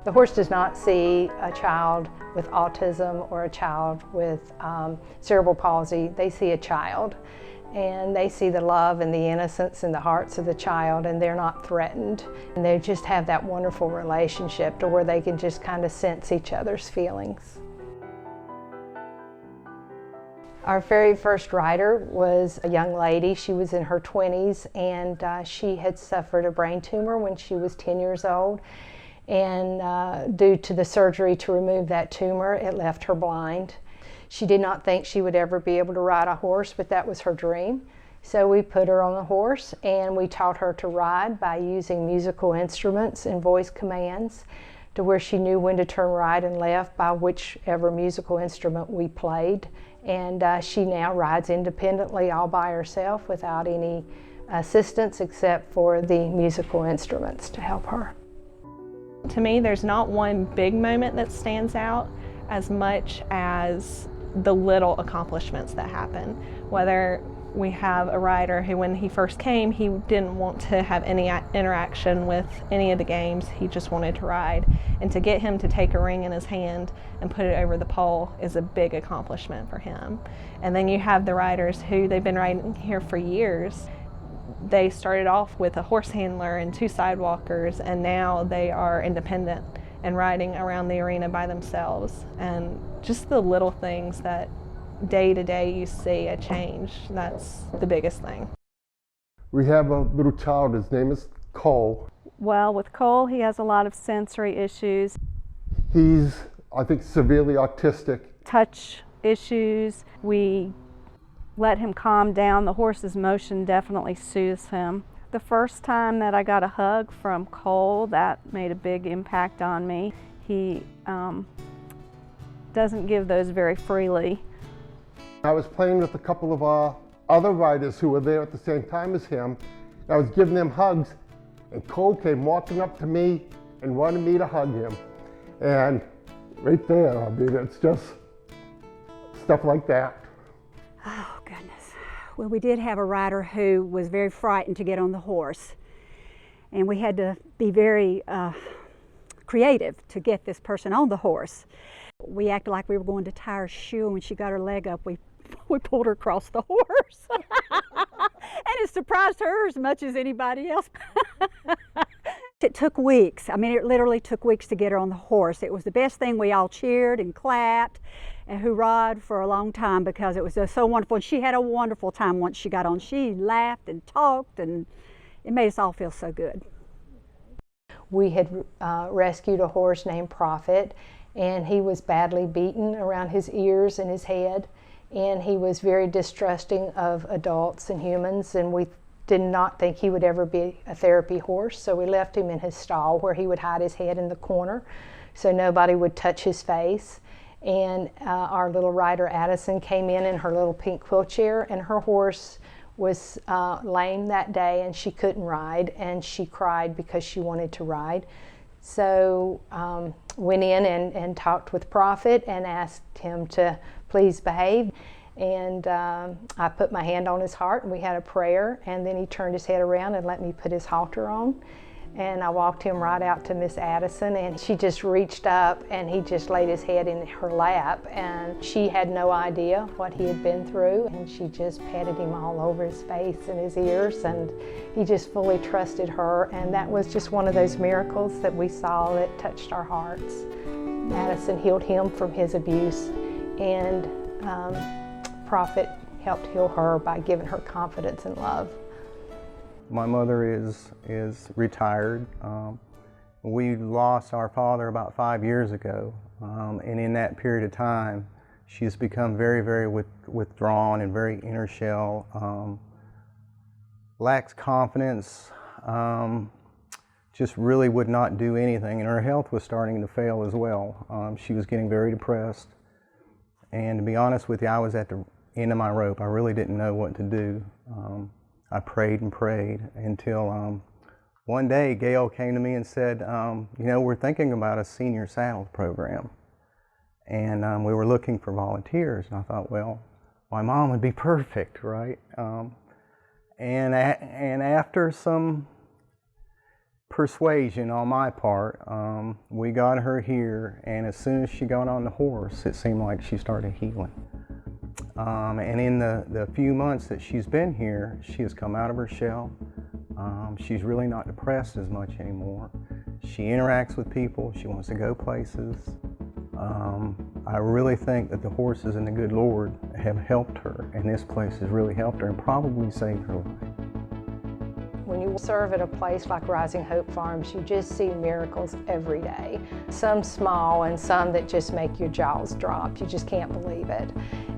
The horse does not see a child with autism or a child with cerebral palsy. They see a child, and they see the love and the innocence in the hearts of the child, and they're not threatened. And they just have that wonderful relationship to where they can just kind of sense each other's feelings. Our very first rider was a young lady. She was in her 20s, and she had suffered a brain tumor when she was 10 years old. And due to the surgery to remove that tumor, it left her blind. She did not think she would ever be able to ride a horse, but that was her dream. So we put her on a horse, and we taught her to ride by using musical instruments and voice commands to where she knew when to turn right and left by whichever musical instrument we played. And she now rides independently all by herself without any assistance except for the musical instruments to help her. To me, there's not one big moment that stands out as much as the little accomplishments that happen. Whether we have a rider who, when he first came, he didn't want to have any interaction with any of the games. He just wanted to ride. And to get him to take a ring in his hand and put it over the pole is a big accomplishment for him. And then you have the riders who, they've been riding here for years. They started off with a horse handler and 2 sidewalkers, and now they are independent and riding around the arena by themselves. And just the little things that day to day you see a change, that's the biggest thing. We have a little child, his name is Cole. Well, with Cole, he has a lot of sensory issues. He's, I think, severely autistic. Touch issues. We let him calm down. The horse's motion definitely soothes him. The first time that I got a hug from Cole, that made a big impact on me. He doesn't give those very freely. I was playing with a couple of other riders who were there at the same time as him. I was giving them hugs, and Cole came walking up to me and wanted me to hug him. And right there, I mean, it's just stuff like that. Oh, goodness. Well, we did have a rider who was very frightened to get on the horse. And we had to be very creative to get this person on the horse. We acted like we were going to tie her shoe, and when she got her leg up, we pulled her across the horse. And it surprised her as much as anybody else. It took weeks. I mean, it literally took weeks to get her on the horse. It was the best thing. We all cheered and clapped and hoorah'd for a long time because it was just so wonderful. And she had a wonderful time once she got on. She laughed and talked, and it made us all feel so good. We had rescued a horse named Prophet, and he was badly beaten around his ears and his head, and he was very distrusting of adults and humans, and we did not think he would ever be a therapy horse, so we left him in his stall where he would hide his head in the corner so nobody would touch his face. And our little rider Addison came in her little pink wheelchair, and her horse was lame that day and she couldn't ride, and she cried because she wanted to ride. So went in and talked with Prophet and asked him to please behave. And I put my hand on his heart, and we had a prayer, and then he turned his head around and let me put his halter on. And I walked him right out to Miss Addison, and she just reached up and he just laid his head in her lap, and she had no idea what he had been through, and she just patted him all over his face and his ears, and he just fully trusted her. And that was just one of those miracles that we saw that touched our hearts. Addison healed him from his abuse, and Prophet helped heal her by giving her confidence and love. My mother is retired. We lost our father about 5 years ago, and in that period of time, she's become very, very withdrawn and very inner shell, lacks confidence, just really would not do anything, and her health was starting to fail as well. She was getting very depressed, and to be honest with you, I was at the end of my rope. I really didn't know what to do. I prayed and prayed until one day Gail came to me and said, you know, we're thinking about a senior saddle program, and we were looking for volunteers. And I thought, well, my mom would be perfect, right? And after some persuasion on my part. We got her here, and as soon as she got on the horse, it seemed like she started healing. And in the few months that she's been here, she has come out of her shell. She's really not depressed as much anymore. She interacts with people. She wants to go places. I really think that the horses and the good Lord have helped her, and this place has really helped her and probably saved her life. When you serve at a place like Rising Hope Farms, you just see miracles every day. Some small and some that just make your jaws drop. You just can't believe it.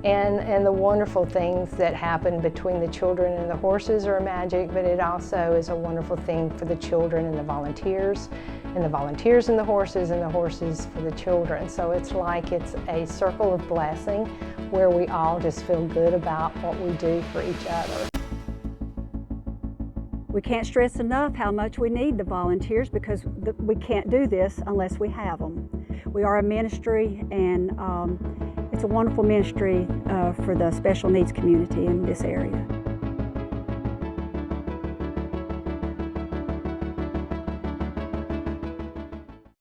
And the wonderful things that happen between the children and the horses are magic, but it also is a wonderful thing for the children and the volunteers and the horses and the horses for the children. So it's like it's a circle of blessing where we all just feel good about what we do for each other. We can't stress enough how much we need the volunteers, because we can't do this unless we have them. We are a ministry, and it's a wonderful ministry for the special needs community in this area.